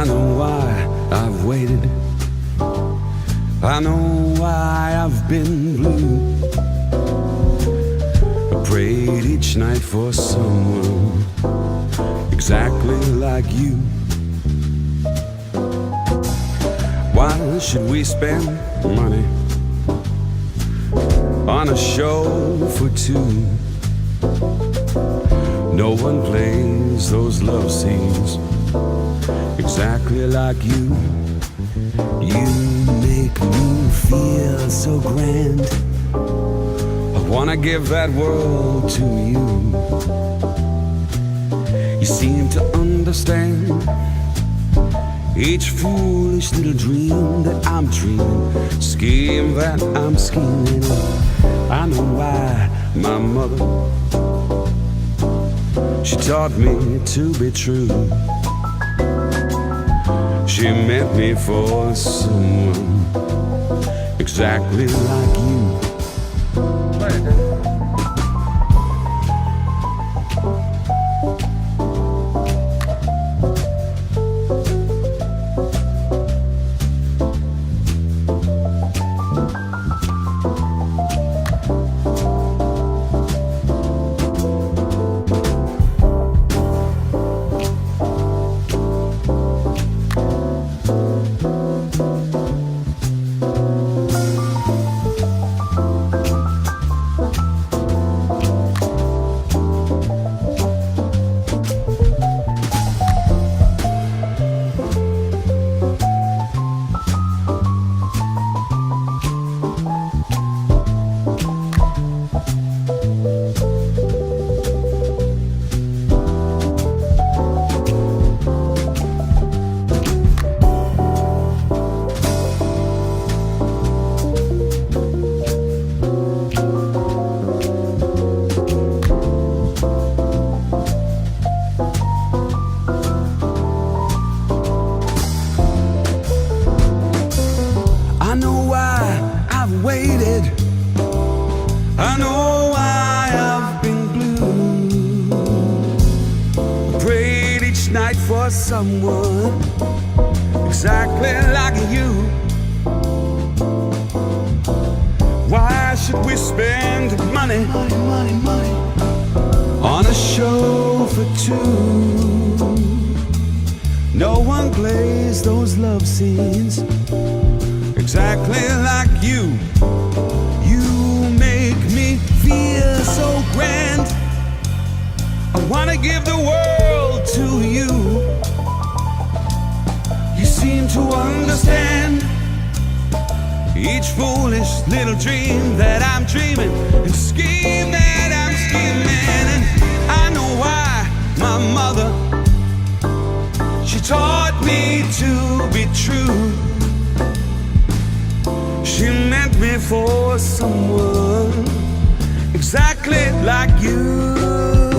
I know why I've waited. I know why I've been blue. I prayed each night for someone exactly like you. Why should we spend money on a show for two? No one plays those love scenes exactly like you. You make me feel so grand. I wanna give that world to you. You seem to understand each foolish little dream that I'm dreaming, scheme that I'm scheming. I know why my mother, she taught me to be true. She meant me for someone exactly like you. I know why I've waited. I know why I've been blue. I prayed each night for someone exactly like you. Why should we spend money on a show for two? No one plays those love scenes exactly like you. You make me feel so grand. I wanna give the world to you. You seem to understand each foolish little dream that I'm dreaming, and scheme that I'm scheming. And I know why my mother, she taught me to be true. She meant me for someone exactly like you.